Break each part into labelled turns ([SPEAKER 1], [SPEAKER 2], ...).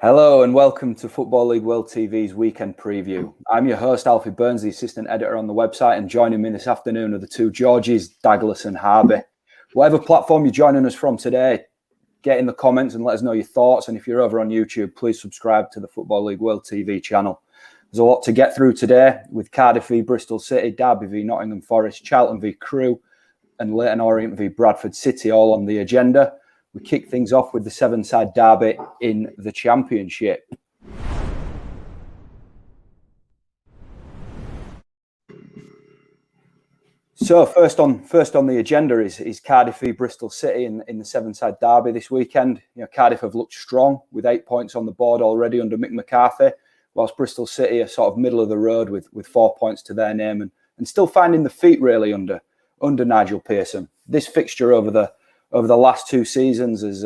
[SPEAKER 1] Hello and welcome to Football League World TV's weekend preview. I'm your host, Alfie Burns, the assistant editor on the website, and joining me this afternoon are the two Georges, Dagless and Harbey. Whatever platform you're joining us from today, get in the comments and let us know your thoughts. And if you're over on YouTube, please subscribe to the Football League World TV channel. There's a lot to get through today with Cardiff v Bristol City, Derby v Nottingham Forest, Charlton v Crewe, and Leyton Orient v Bradford City all on the agenda. We kick things off with the seven-side derby in the Championship. So first on the agenda is Cardiff v Bristol City in the seven-side derby this weekend. Cardiff have looked strong with 8 points on the board already under Mick McCarthy, whilst Bristol City are sort of middle of the road with 4 points to their name and still finding the feet really under Nigel Pearson. This fixture over the last two seasons has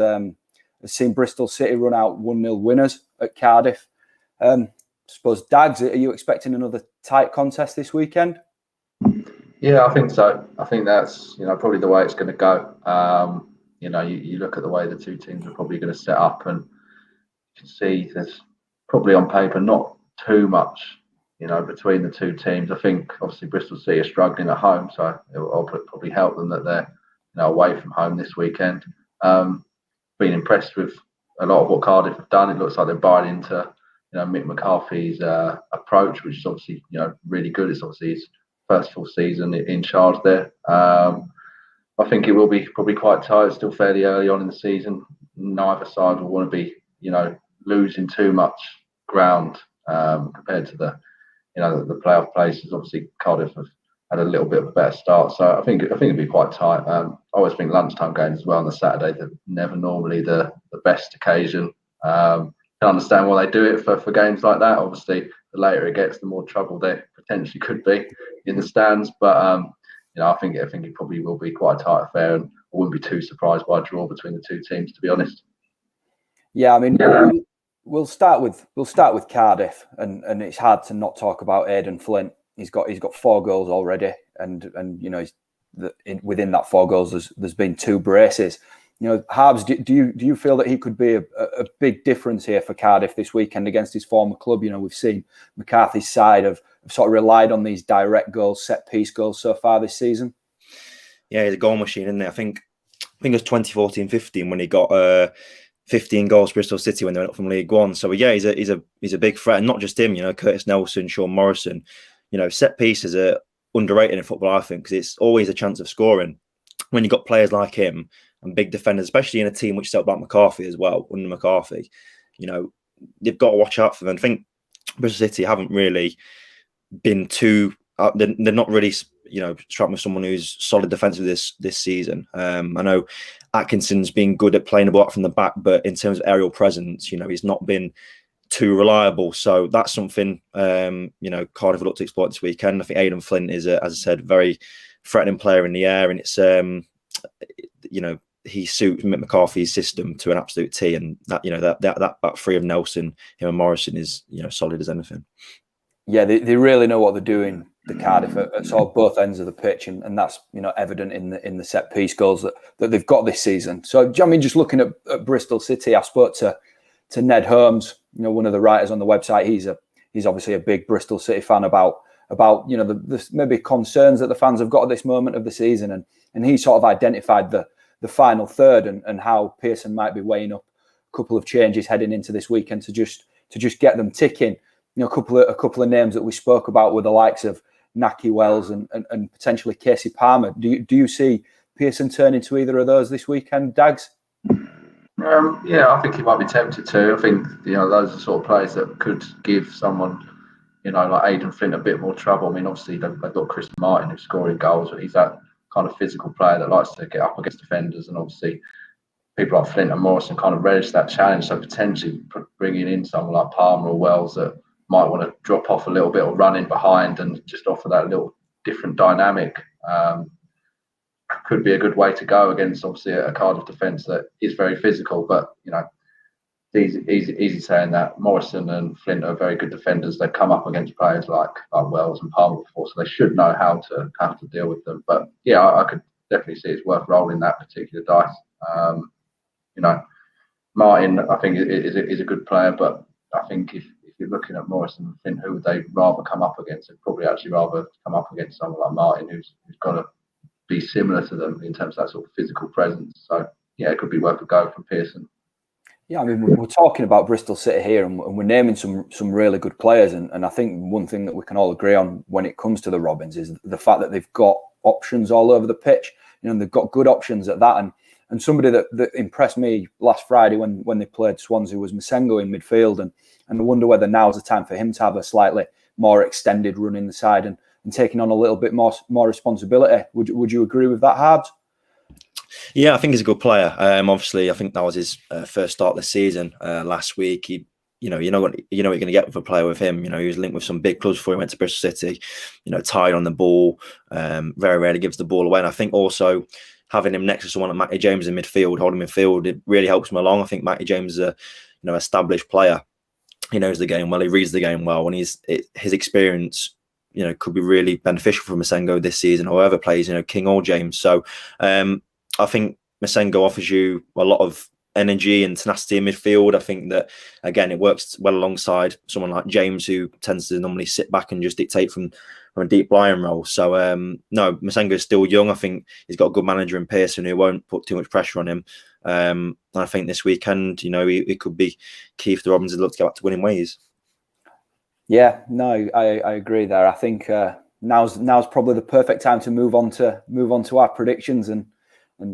[SPEAKER 1] seen Bristol City run out 1-0 winners at Cardiff. I suppose, Dags, are you expecting another tight contest this weekend?
[SPEAKER 2] Yeah, I think so. I think that's probably the way it's going to go. You look at the way the two teams are probably going to set up, and you can see there's probably on paper not too much between the two teams. I think obviously Bristol City are struggling at home, so it'll probably help them that they're away from home this weekend. Been impressed with a lot of what Cardiff have done. It looks like they're buying into Mick McCarthy's approach, which is obviously really good. It's obviously his first full season in charge there. I think it will be probably quite tight. It's still fairly early on in the season. Neither side will want to be losing too much ground compared to the playoff places. Obviously Cardiff have had a little bit of a better start, so I think it'll be quite tight. I always think lunchtime games as well on the Saturday, they're never normally the best occasion. Can understand why they do it for games like that. Obviously, the later it gets, the more trouble there potentially could be in the stands. But I think it probably will be quite a tight affair, and I wouldn't be too surprised by a draw between the two teams, to be honest.
[SPEAKER 1] Yeah, I mean, we'll start with Cardiff, and it's hard to not talk about Aidan Flint. He's got 4 goals already, and within that 4 goals, there's been 2 braces. Harbs, do you feel that he could be a big difference here for Cardiff this weekend against his former club? We've seen McCarthy's side have sort of relied on these direct goals, set piece goals so far this season.
[SPEAKER 3] Yeah, he's a goal machine, isn't he? I think it was 2014-15 when he got 15 goals Bristol City when they went up from League One. So yeah, he's a big threat, and not just him. Curtis Nelson, Sean Morrison. Set pieces are underrated in football, I think, because it's always a chance of scoring when you've got players like him and big defenders, especially in a team which set up like McCarthy as well, under McCarthy. You've got to watch out for them. I think Bristol City haven't really been too. They're not really, struck with someone who's solid defensive this season. I know Atkinson's been good at playing the ball from the back, but in terms of aerial presence, he's not been too reliable. So that's something Cardiff will look to exploit this weekend. I think Aidan Flint is, as I said, very threatening player in the air, and it's he suits Mick McCarthy's system to an absolute T, and that back three of Nelson, him and Morrison is solid as anything.
[SPEAKER 1] Yeah, they really know what they're doing, the Cardiff, at sort of both ends of the pitch, and that's evident in the set piece goals that they've got this season. So I mean, just looking at Bristol City, I spoke to Ned Holmes, one of the writers on the website. He's obviously a big Bristol City fan about the maybe concerns that the fans have got at this moment of the season, and he sort of identified the final third and how Pearson might be weighing up a couple of changes heading into this weekend to just get them ticking. A couple of names that we spoke about were the likes of Naki Wells and potentially Casey Palmer. Do you see Pearson turning to either of those this weekend, Dags?
[SPEAKER 2] Yeah, I think he might be tempted to. I think those are the sort of players that could give someone like Aidan Flint a bit more trouble. I mean, obviously they've got Chris Martin who's scoring goals, but he's that kind of physical player that likes to get up against defenders, and obviously people like Flint and Morrison kind of relish that challenge. So potentially bringing in someone like Palmer or Wells that might want to drop off a little bit or run in behind and just offer that little different dynamic could be a good way to go against obviously a Cardiff defence that is very physical. But it's easy saying that. Morrison and Flint are very good defenders. They've come up against players like Wells and Palmer before, so they should know how to deal with them. But yeah, I could definitely see it's worth rolling that particular dice. Martin, I think, is a good player, but I think if you're looking at Morrison, I think who would they rather come up against? They'd probably actually rather come up against someone like Martin, who's got to be similar to them in terms of that sort of physical presence. So yeah, it could be worth a go from Pearson.
[SPEAKER 1] Yeah, I mean, we're talking about Bristol City here, and we're naming some really good players. And I think one thing that we can all agree on when it comes to the Robins is the fact that they've got options all over the pitch. You know, they've got good options at that. And somebody that impressed me last Friday when they played Swansea was Masengo in midfield. And I wonder whether now's the time for him to have a slightly more extended run in the side and taking on a little bit more responsibility. Would you agree with that, Harbs?
[SPEAKER 3] Yeah, I think he's a good player. Obviously, I think that was his first start this season. Last week, you know what you're going to get with a player with him. You know, he was linked with some big clubs before he went to Bristol City. You know, tied on the ball, very rarely gives the ball away. And I think also having him next to someone like Matty James in midfield, holding midfield, it really helps him along. I think Matty James is a established player. He knows the game well. He reads the game well, and his experience, could be really beneficial for Masengo this season, or whoever plays, King or James. So I think Masengo offers you a lot of energy and tenacity in midfield. I think that, again, it works well alongside someone like James, who tends to normally sit back and just dictate from a deep lying role. So, no, Masengo is still young. I think he's got a good manager in Pearson who won't put too much pressure on him. And I think this weekend, it could be key for the Robins to look to get back to winning ways.
[SPEAKER 1] Yeah, no, I agree there. I think now's probably the perfect time to move on to our predictions and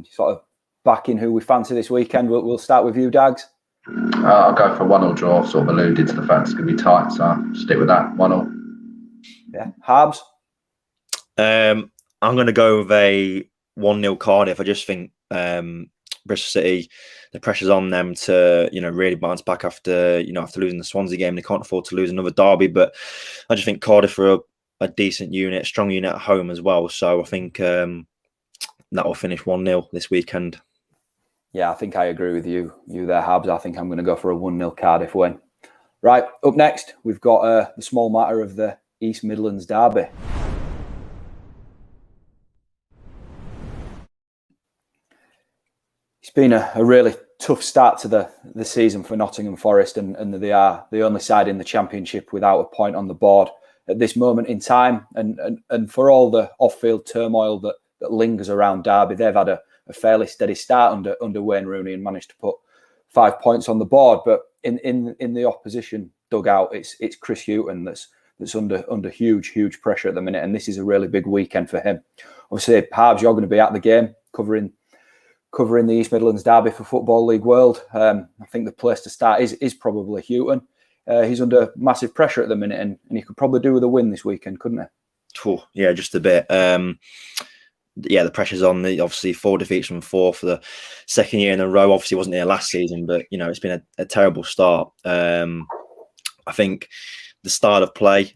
[SPEAKER 1] sort of back in who we fancy this weekend. We'll start with you, Dags.
[SPEAKER 2] I'll go for 1-1 draw. Sort of alluded to the fact it's going to be tight, so I'll stick with that 1-1.
[SPEAKER 1] Yeah, Harbs.
[SPEAKER 3] I'm going to go with a 1-0 Cardiff. I just think Bristol City, the pressure's on them to really bounce back after losing the Swansea game. They can't afford to lose another derby, but I just think Cardiff are a decent unit, strong unit at home as well. So I think that will finish 1-0 this weekend.
[SPEAKER 1] Yeah, I think I agree with you there, Harbs. I think I'm going to go for a 1-0 Cardiff win. Right, up next, we've got the small matter of the East Midlands derby. It's been a really tough start to the season for Nottingham Forest, and they are the only side in the Championship without a point on the board at this moment in time. And for all the off-field turmoil that lingers around Derby, they've had a fairly steady start under Wayne Rooney and managed to put 5 points on the board. But in the opposition dugout, it's Chris Hughton that's under huge pressure at the minute, and this is a really big weekend for him. Obviously, Harbs, you're going to be at the game covering the East Midlands derby for Football League World. I think the place to start is probably Hughton. He's under massive pressure at the minute, and he could probably do with a win this weekend, couldn't he?
[SPEAKER 3] Oh, yeah, just a bit. The pressure's on. Obviously, 4 defeats from 4 for the second year in a row. Obviously, wasn't here last season, but it's been a terrible start. I think the style of play,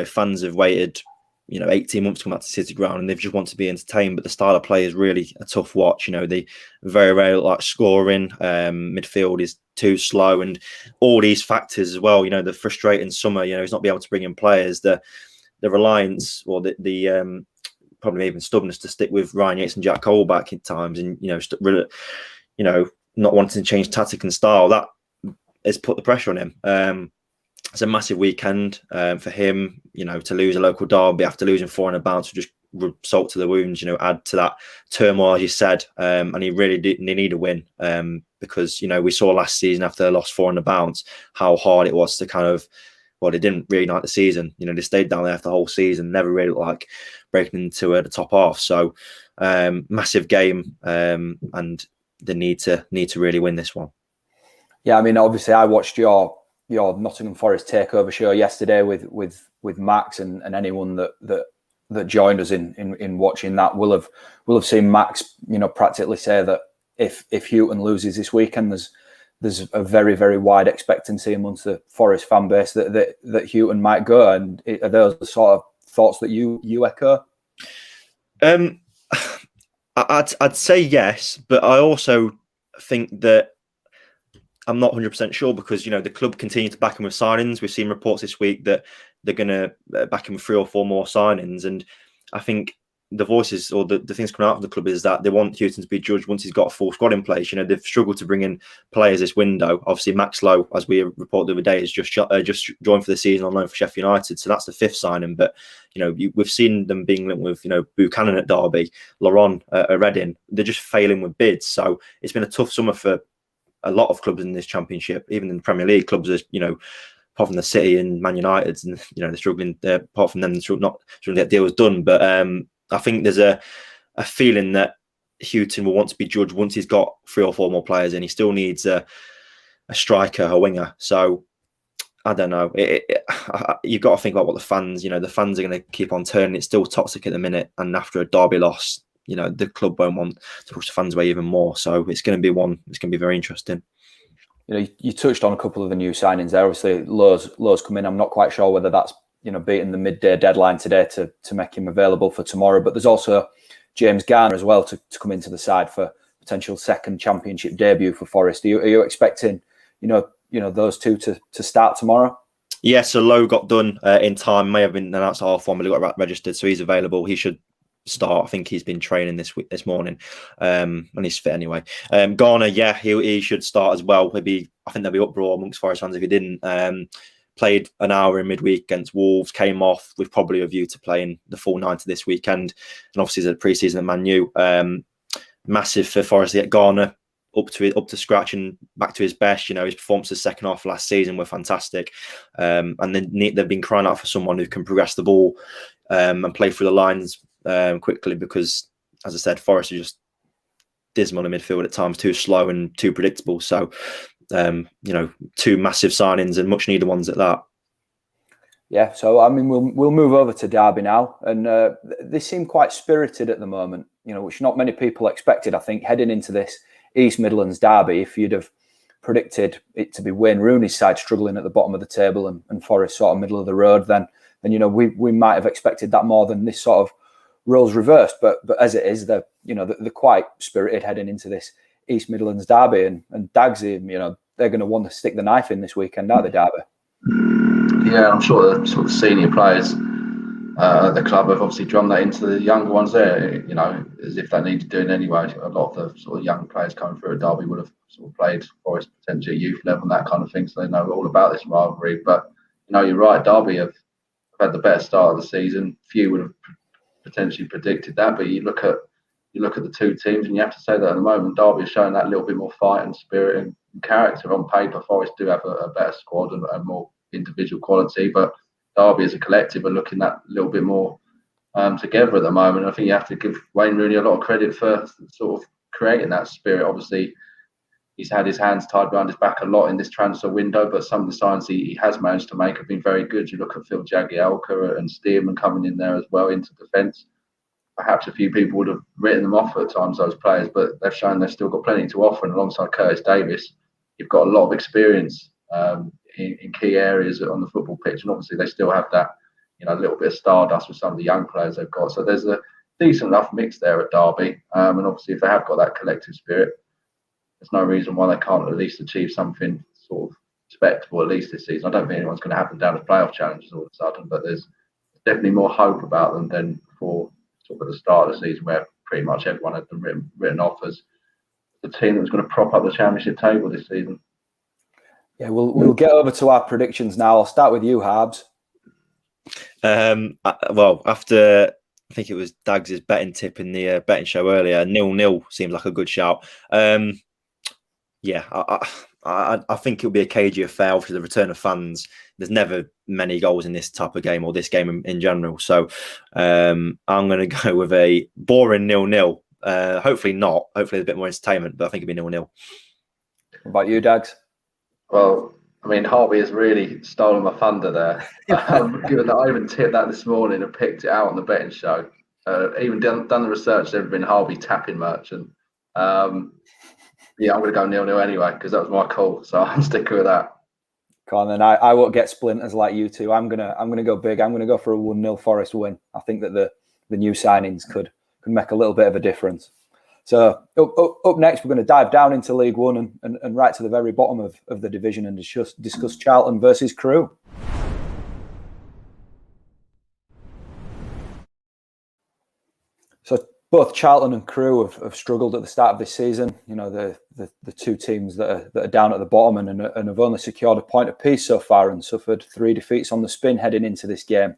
[SPEAKER 3] fans have waited 18 months to come back to City Ground, and they just want to be entertained. But the style of play is really a tough watch. They very rarely like scoring. Midfield is too slow, and all these factors as well. The frustrating summer. He's not being able to bring in players. The reliance, or the probably even stubbornness to stick with Ryan Yates and Jack Cole back in times, and not wanting to change tactic and style, that has put the pressure on him. It's a massive weekend for him, to lose a local derby after losing 4 on a bounce, just salt to the wounds, add to that turmoil, as you said. And he really did need a win because, we saw last season after they lost 4 on the bounce, how hard it was to they didn't really like the season. They stayed down there for the whole season, never really like breaking into the top half. So massive game, and they need to really win this one.
[SPEAKER 1] Yeah, I mean, obviously, I watched your Nottingham Forest takeover show yesterday with Max, and anyone that joined us in watching that will have seen Max, practically say that if Hughton loses this weekend, there's a very, very wide expectancy amongst the Forest fan base that Hughton might go. And are those the sort of thoughts that you echo?
[SPEAKER 3] I'd say yes, but I also think that I'm not 100% sure because, the club continue to back him with signings. We've seen reports this week that they're going to back him with 3 or 4 more signings. And I think the voices or the things coming out of the club is that they want Hughton to be judged once he's got a full squad in place. You know, they've struggled to bring in players this window. Obviously, Max Lowe, as we reported the other day, has just joined for the season on loan for Sheffield United. So that's the 5th signing. But, you know, we've seen them being linked with, you know, Buchanan at Derby, Laurent at Reading. They're just failing with bids. So it's been a tough summer for a lot of clubs in this Championship, even in the Premier League. Clubs are, you know, apart from the City and Man United, and, you know, they're struggling. Apart from them, they're not struggling to get deals done. But I think there's a feeling that Hughton will want to be judged once he's got 3 or 4 more players in. He still needs a striker, a winger. So I don't know. You've got to think about what the fans, you know, the fans are going to keep on turning. It's still toxic at the minute. And after a Derby loss, you know, the club won't want to push the fans away even more. So it's going to be very interesting.
[SPEAKER 1] You know, you touched on a couple of the new signings there. Obviously, Lowe's come in. I'm not quite sure whether that's, you know, beating the midday deadline today to make him available for tomorrow. But there's also James Garner as well to come into the side for potential second Championship debut for Forest. Are you expecting, you know, those two to start tomorrow?
[SPEAKER 3] Yeah, so Lowe got done in time. May have been announced at half-1, but he got registered, so he's available. He should start. I think he's been training this morning, and he's fit anyway. Garner, yeah, he should start as well. I think there'll be uproar amongst Forest fans if he didn't. Played an hour in midweek against Wolves, came off with probably a view to playing the full 90 this weekend, and obviously there's a pre-season at Man U. Massive for Forest to get Garner up to scratch and back to his best. You know, his performances second half of last season were fantastic, and then they've been crying out for someone who can progress the ball and play through the lines quickly, because, as I said, Forest are just dismal in midfield at times, too slow and too predictable. So, you know, 2 massive signings and much needed ones at that.
[SPEAKER 1] Yeah, so I mean, we'll move over to Derby now, and they seem quite spirited at the moment, you know, which not many people expected. I think heading into this East Midlands derby, if you'd have predicted it to be Wayne Rooney's side struggling at the bottom of the table and Forest sort of middle of the road, then you know, we might have expected that more than this sort of roles reversed. But as it is, they're quite spirited heading into this East Midlands derby, and Dagsy, you know, they're going to want to stick the knife in this weekend, aren't they, Derby?
[SPEAKER 2] Yeah, I'm sure the sort of senior players at the club have obviously drummed that into the younger ones there, you know, as if they needed doing anyway. A lot of the sort of young players coming through at Derby would have sort of played Forest potentially at youth level and that kind of thing, so they know all about this rivalry. But, you know, you're right, Derby have had the better start of the season. Few would have potentially predicted that, but you look at the 2 teams and you have to say that at the moment Derby is showing that little bit more fight and spirit and character. On paper, Forest do have a better squad and more individual quality, but Derby as a collective are looking that little bit more together at the moment. I think you have to give Wayne Rooney a lot of credit for sort of creating that spirit. Obviously, he's had his hands tied behind his back a lot in this transfer window, but some of the signs he has managed to make have been very good. You look at Phil Jagielka and Stearman coming in there as well into defence. Perhaps a few people would have written them off at times, those players, but they've shown they've still got plenty to offer. And alongside Curtis Davis, you've got a lot of experience in key areas on the football pitch, and obviously they still have that, you know, a little bit of stardust with some of the young players they've got. So there's a decent enough mix there at Derby, and obviously if they have got that collective spirit, there's no reason why they can't at least achieve something sort of respectable at least this season. I don't think anyone's going to have them down as playoff challenges all of a sudden, but there's definitely more hope about them than before sort of the start of the season, where pretty much everyone had them written off as the team that was going to prop up the Championship table this season.
[SPEAKER 1] Yeah, we'll get over to our predictions now. I'll start with you, Harbs.
[SPEAKER 3] Well, after I think it was Dags' betting tip in the betting show earlier, 0-0 seemed like a good shout. Yeah, I think it'll be a cagey affair for the return of fans. There's never many goals in this type of game, or this game in general. So I'm going to go with a boring 0-0. Hopefully not. Hopefully a bit more entertainment, but I think it'll be 0-0.
[SPEAKER 1] What about you, Dags?
[SPEAKER 2] Well, I mean, Harbey has really stolen my thunder there. Given that I even tipped that this morning and picked it out on the betting show. Even done the research, there have been Harbey tapping merchant. Yeah, I'm going to go 0-0 anyway, because that was my call. So I'm sticking with that.
[SPEAKER 1] Come on, then. I won't get splinters like you two. I'm gonna go big. I'm gonna go for a 1-0 Forest win. I think that the new signings could make a little bit of a difference. So up next, we're going to dive down into League One and right to the very bottom of the division and discuss Charlton versus Crewe. both Charlton and Crewe have struggled at the start of this season. You know, the two teams that are down at the bottom and have only secured a point apiece so far and suffered 3 defeats on the spin heading into this game.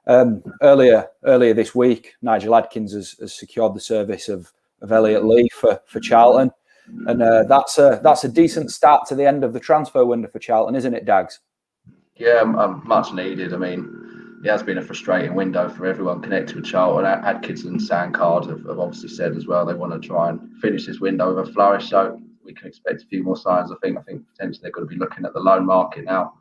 [SPEAKER 1] Earlier this week, Nigel Adkins has secured the service of Elliot Lee for Charlton, and that's a decent start to the end of the transfer window for Charlton, isn't it, Dags?
[SPEAKER 2] Yeah, much needed. I mean, it has been a frustrating window for everyone connected with Charlton. Adkins and Sandcard have obviously said as well they want to try and finish this window with a flourish. So we can expect a few more signs. I think potentially they're going to be looking at the loan market now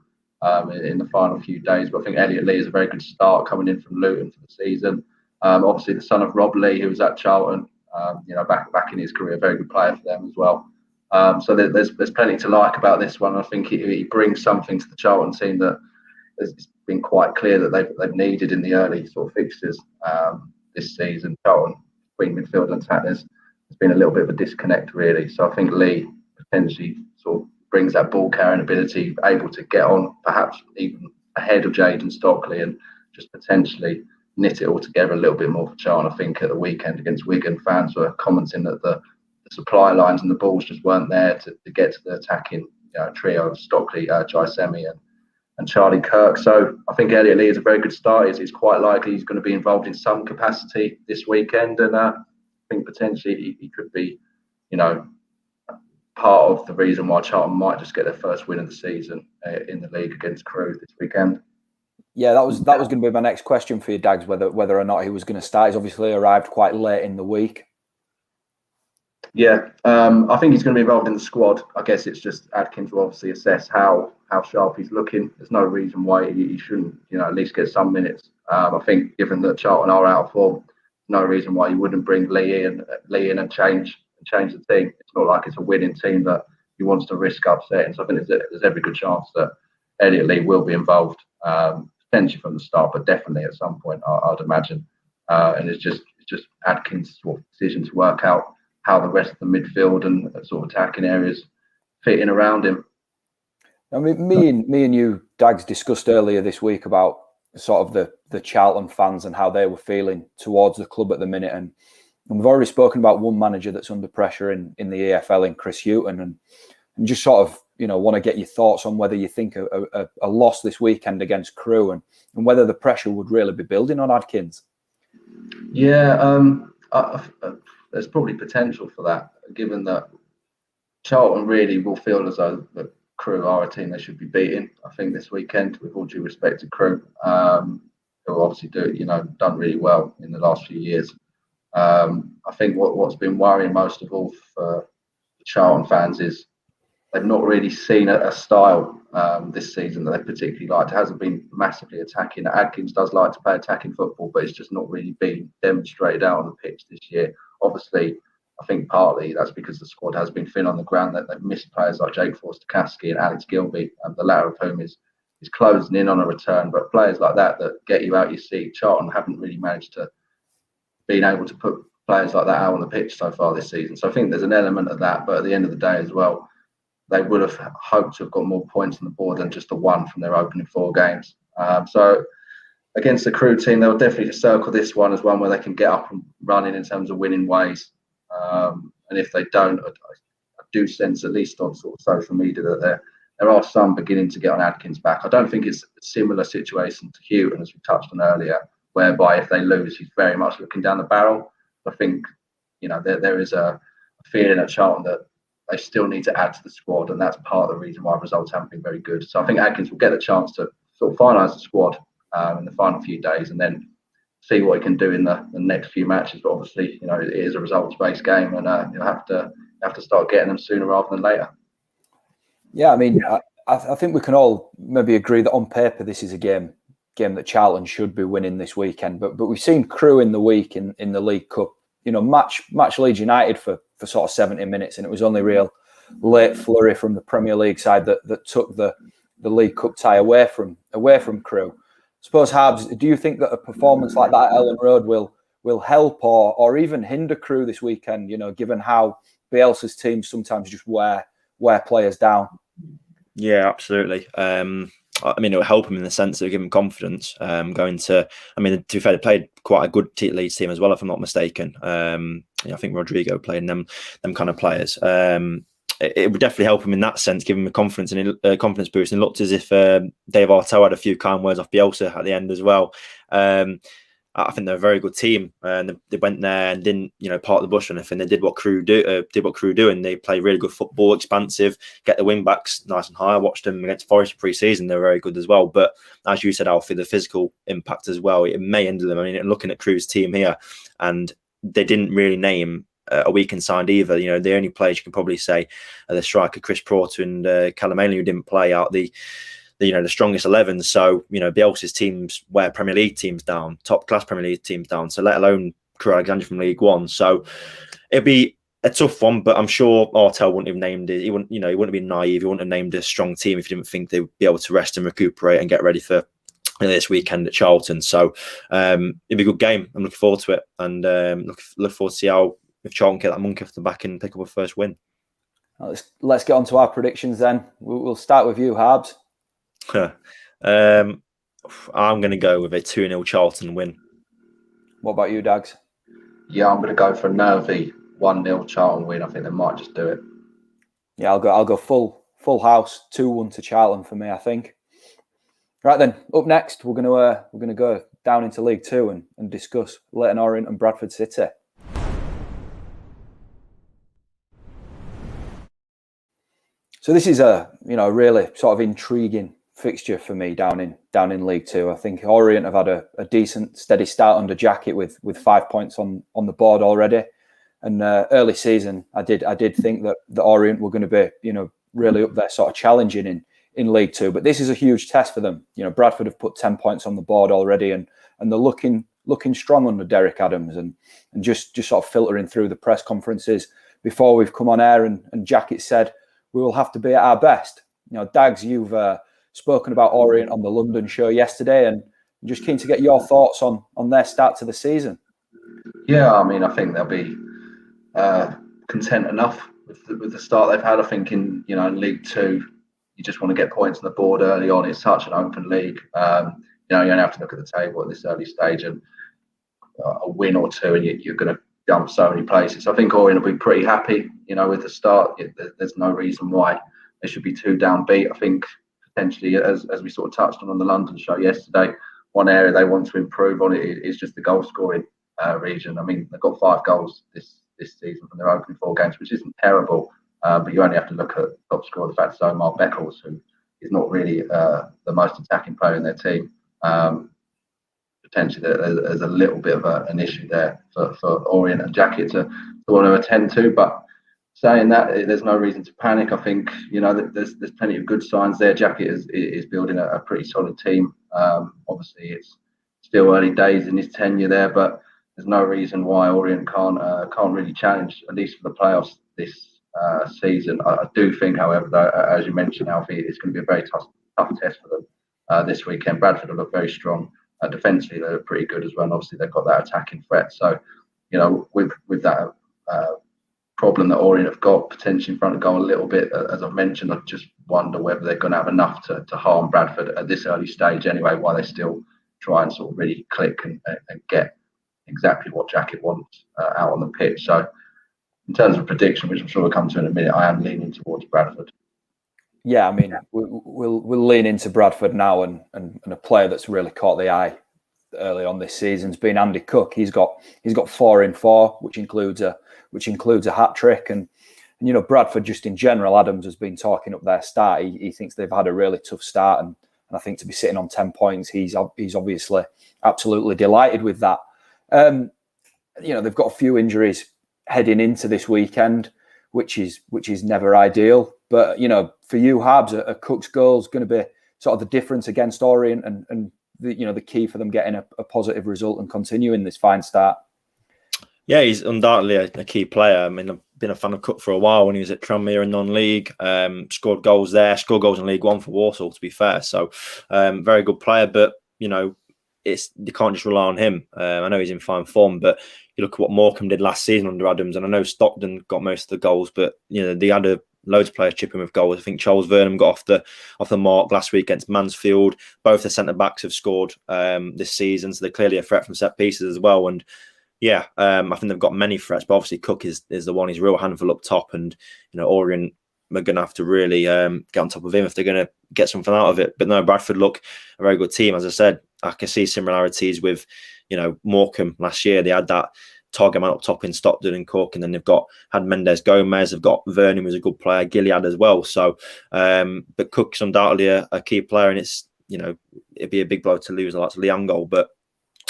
[SPEAKER 2] in the final few days. But I think Elliot Lee is a very good start coming in from Leyton for the season. Obviously, the son of Rob Lee, who was at Charlton, back in his career, a very good player for them as well. So there's plenty to like about this one. I think he brings something to the Charlton team that it's been quite clear that they've needed in the early sort of fixtures this season. Charlton between midfield and attack, there's been a little bit of a disconnect really. So I think Lee potentially sort of brings that ball carrying ability, able to get on perhaps even ahead of Jayden Stockley and just potentially knit it all together a little bit more for Charlton. I think at the weekend against Wigan, fans were commenting that the supply lines and the balls just weren't there to get to the attacking trio of Stockley, Jaisemi and Charlie Kirk. So I think Elliot Lee is a very good start. It's quite likely he's going to be involved in some capacity this weekend, and I think potentially he could be, part of the reason why Charlton might just get their first win of the season in the league against Crewe this weekend.
[SPEAKER 1] Yeah, that was going to be my next question for you, Dags, whether or not he was going to start. He's obviously arrived quite late in the week.
[SPEAKER 2] Yeah, I think he's going to be involved in the squad. I guess it's just Adkins will obviously assess how sharp he's looking. There's no reason why he shouldn't, at least get some minutes. I think given that Charlton are out of form, no reason why you wouldn't bring Lee in and change the team. It's not like it's a winning team that he wants to risk upsetting. So I think there's every good chance that Elliot Lee will be involved, potentially from the start, but definitely at some point, I'd imagine. And it's just Adkins' sort of decision to work out how the rest of the midfield and sort of attacking areas fit in around him.
[SPEAKER 1] I mean, me and you, Dags, discussed earlier this week about sort of the Charlton fans and how they were feeling towards the club at the minute. And we've already spoken about one manager that's under pressure in the EFL, in Chris Hughton, and just sort of, want to get your thoughts on whether you think a loss this weekend against Crewe and whether the pressure would really be building on Adkins.
[SPEAKER 2] Yeah, there's probably potential for that, given that Charlton really will feel as though the Crewe are a team they should be beating. I think this weekend, with all due respect to Crewe, who obviously done really well in the last few years. I think what's been worrying most of all for Charlton fans is they've not really seen a style this season that they particularly liked. It hasn't been massively attacking. Adkins does like to play attacking football, but it's just not really been demonstrated out on the pitch this year. Obviously, I think partly that's because the squad has been thin on the ground, that they've missed players like Jake Forster-Caskey and Alex Gilby, the latter of whom is closing in on a return. But players like that get you out your seat, Charlton haven't really managed to been able to put players like that out on the pitch so far this season. So I think there's an element of that, but at the end of the day as well, they would have hoped to have got more points on the board than just the one from their opening 4 games. So against the Crewe team, they'll definitely circle this one as one where they can get up and running in terms of winning ways. And if they don't, I do sense, at least on sort of social media, that there are some beginning to get on Adkins' back. I don't think it's a similar situation to Hughton, as we touched on earlier, whereby if they lose, he's very much looking down the barrel. I think, there is a feeling at Charlton that they still need to add to the squad, and that's part of the reason why results haven't been very good. So I think Adkins will get the chance to sort of finalise the squad in the final few days, and then see what he can do in the next few matches. But obviously, it is a results-based game, and you'll have to start getting them sooner rather than later. Yeah,
[SPEAKER 1] I mean, I think we can all maybe agree that on paper this is a game that Charlton should be winning this weekend. But we've seen Crewe in the week in the League Cup, match Leeds United for sort of 70 minutes, and it was only real late flurry from the Premier League side that took the League Cup tie away from Crewe. I suppose, Harbs, do you think that a performance like that at Ellen Road will help or even hinder Crewe this weekend, given how Bielsa's teams sometimes just wear players down?
[SPEAKER 3] Yeah, absolutely. I mean, it will help him in the sense of give him confidence. Going to, I mean, to be fair, they played quite a good Leeds team as well, if I'm not mistaken. I think Rodrigo played in them kind of players. It would definitely help him in that sense, give him a confidence and confidence boost. And it looked as if Dave Artell had a few kind words off Bielsa at the end as well. I think they're a very good team, and they went there and didn't, part the bush or anything. They did what Crewe do, and they play really good football, expansive, get the wing backs nice and high. I watched them against Forest pre-season; they're very good as well. But as you said, Alfie, the physical impact as well, it may hinder them. I mean, looking at Crewe's team here, and they didn't really name a weekend side either. The only players you can probably say are the striker Chris Porter and Callum Ainley, who didn't play out the strongest 11. So, Bielsa's teams wear Premier League teams down, top class Premier League teams down. So let alone Crewe Alexandra from League One. So it'd be a tough one, but I'm sure Artell wouldn't have named it. He wouldn't have been naive. He wouldn't have named a strong team if he didn't think they would be able to rest and recuperate and get ready for this weekend at Charlton. So it'd be a good game. I'm looking forward to it, and look forward to see how if Charlton get that monkey off the back and pick up a first win.
[SPEAKER 1] Let's get on to our predictions then. We'll start with you, Harbs.
[SPEAKER 3] I'm going to go with a 2-0 Charlton win.
[SPEAKER 1] What about you, Dags?
[SPEAKER 2] Yeah, I'm going to go for a nervy 1-0 Charlton win. I think they might just do it.
[SPEAKER 1] Yeah, I'll go full house 2-1 to Charlton for me, I think. Right then, up next we're gonna go down into League Two and discuss Leyton Orient and Bradford City. So this is a really sort of intriguing fixture for me down in League Two. I think Orient have had a decent steady start under Jacket with 5 points on the board already. And early season, I did think that the Orient were going to be really up there, sort of challenging in League Two. But this is a huge test for them. Bradford have put 10 points on the board already, and they're looking strong under Derek Adams, and just sort of filtering through the press conferences before we've come on air. And Jacket said we will have to be at our best. Dags, you've spoken about Orient on the London show yesterday, and I'm just keen to get your thoughts on their start to the season.
[SPEAKER 2] Yeah, I mean, I think they'll be content enough with the start they've had. I think in League Two, you just want to get points on the board early on. It's such an open league. You only have to look at the table at this early stage, and a win or two, and you're going to jump so many places. I think Orient will be pretty happy, with the start. There's no reason why they should be too downbeat. I think potentially, as we sort of touched on the London show yesterday, one area they want to improve on it is just the goal scoring region. I mean, they've got 5 goals this season from their opening 4 games, which isn't terrible. But you only have to look at top scorer, the fact is Omar Beckles, who is not really the most attacking player in their team. Potentially, there's a little bit of an issue there for Orient and Jacket to want to attend to. But saying that, there's no reason to panic. I think there's plenty of good signs there. Jacket is building a pretty solid team. Obviously, it's still early days in his tenure there, but there's no reason why Orient can't really challenge, at least for the playoffs this season. I do think, however, though, as you mentioned, Alfie, it's going to be a very tough test for them this weekend. Bradford will look very strong. Defensively, they look pretty good as well. And obviously, they've got that attacking threat. So, with that problem that Orient have got potentially in front of goal a little bit, as I've mentioned, I just wonder whether they're going to have enough to harm Bradford at this early stage anyway, while they still try and sort of really click and get exactly what Jacket wants out on the pitch. So, in terms of prediction, which I'm sure we'll come to in a minute, I am leaning towards Bradford.
[SPEAKER 1] Yeah, I mean, we'll lean into Bradford now, and a player that's really caught the eye early on this season's been Andy Cook. He's got 4 in 4, which includes a hat trick, and Bradford just in general. Adams has been talking up their start. He thinks they've had a really tough start, and I think to be sitting on 10 points, he's obviously absolutely delighted with that. They've got a few injuries heading into this weekend, which is never ideal. But for you, Harbs, a Cook's goal is going to be sort of the difference against Orient, and the key for them getting a positive result and continuing this fine start.
[SPEAKER 3] Yeah, he's undoubtedly a key player. I mean, I've been a fan of Cook for a while when he was at Tranmere in non-league. Scored goals there, scored goals in League One for Walsall, to be fair. So, very good player. But you can't just rely on him. I know he's in fine form, but you look at what Morecambe did last season under Adams, and I know Stockton got most of the goals, but they had a loads of players chipping with goals. I think Charles Vernon got off the mark last week against Mansfield. Both the centre backs have scored this season, so they're clearly a threat from set pieces as well. And yeah, I think they've got many threats, but obviously Cook is the one. He's a real handful up top, and Orient are going to have to really get on top of him if they're going to get something out of it. But no, Bradford look a very good team. As I said, I can see similarities with Morecambe last year. They had that target man up top in Stockton and Cook, and then they've had Mendes Gomez, they've got Vernon, who's a good player, Gilead as well. So, but Cook's undoubtedly a key player, and it's it'd be a big blow to lose a lot to Liangol, but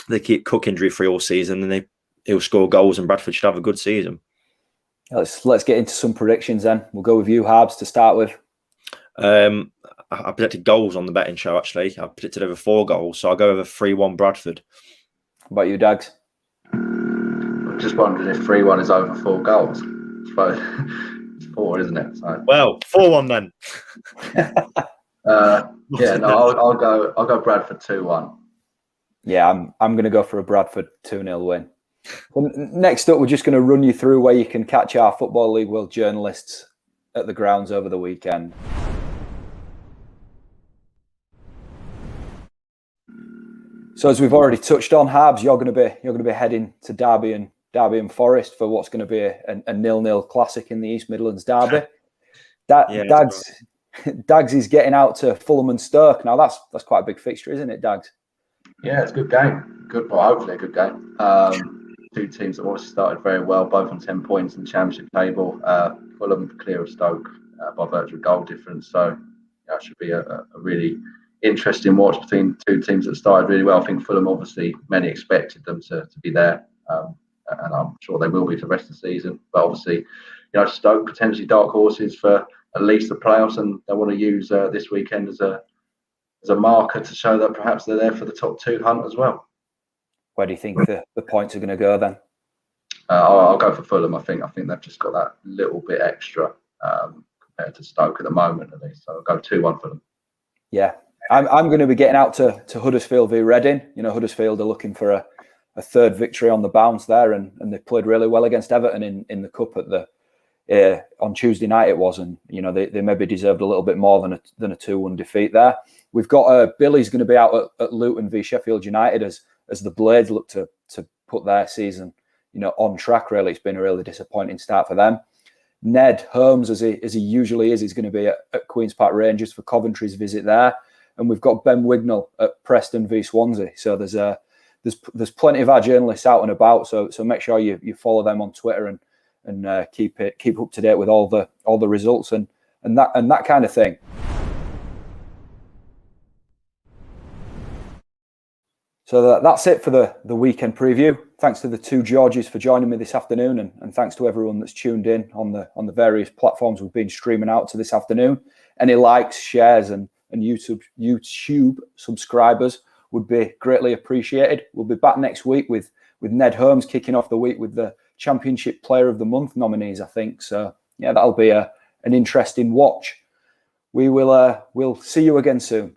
[SPEAKER 3] they keep Cook injury free all season, and he'll score goals, and Bradford should have a good season.
[SPEAKER 1] Let's get into some predictions then. We'll go with you, Harbs, to start with.
[SPEAKER 3] I predicted goals on the betting show, actually. I predicted over 4 goals, so I'll go over 3-1 Bradford.
[SPEAKER 1] What about you, Dags?
[SPEAKER 2] I'm just wondering if 3-1 is over 4 goals. It's 4, isn't it? So.
[SPEAKER 3] Well, 4-1 then.
[SPEAKER 2] I'll go Bradford 2-1.
[SPEAKER 1] Yeah, I'm going to go for a Bradford 2-0 win. Well, next up, we're just going to run you through where you can catch our Football League World journalists at the grounds over the weekend. So, as we've already touched on, Harbs, you're going to be heading to Derby and Forest for what's going to be a 0-0 classic in the East Midlands derby. Dags is getting out to Fulham and Stoke. Now, that's quite a big fixture, isn't it, Dags?
[SPEAKER 2] Yeah, it's a good game. Hopefully a good game. 2 teams that obviously started very well, both on 10 points in the Championship table. Fulham clear of Stoke by virtue of goal difference. So it should be a really interesting watch between 2 teams that started really well. I think Fulham, obviously, many expected them to be there, and I'm sure they will be for the rest of the season. But obviously, Stoke potentially dark horses for at least the playoffs, and they want to use this weekend as a marker to show that perhaps they're there for the top 2 hunt as well.
[SPEAKER 1] Where do you think the points are going to go then?
[SPEAKER 2] I'll go for Fulham. I think they've just got that little bit extra compared to Stoke at the moment, at least. So I'll go 2-1 for them.
[SPEAKER 1] Yeah, I'm going to be getting out to Huddersfield v Reading. Huddersfield are looking for a 3rd victory on the bounce there, and they played really well against Everton in the cup at on Tuesday night it was, and they maybe deserved a little bit more than a 2-1 defeat there. We've got Billy's going to be out at Luton v Sheffield United as the Blades look to put their season on track. Really, it's been a really disappointing start for them. Ned Holmes, as he usually is going to be at Queen's Park Rangers for Coventry's visit there, and we've got Ben Wignall at Preston v Swansea. So there's plenty of our journalists out and about. So make sure you follow them on Twitter and keep up to date with all the results and that kind of thing. So that's it for the weekend preview. Thanks to the 2 Georges for joining me this afternoon, and thanks to everyone that's tuned in on the various platforms we've been streaming out to this afternoon. Any likes, shares, and YouTube subscribers would be greatly appreciated. We'll be back next week with Ned Holmes kicking off the week with the Championship Player of the Month nominees, I think. So yeah, that'll be an interesting watch. We'll see you again soon.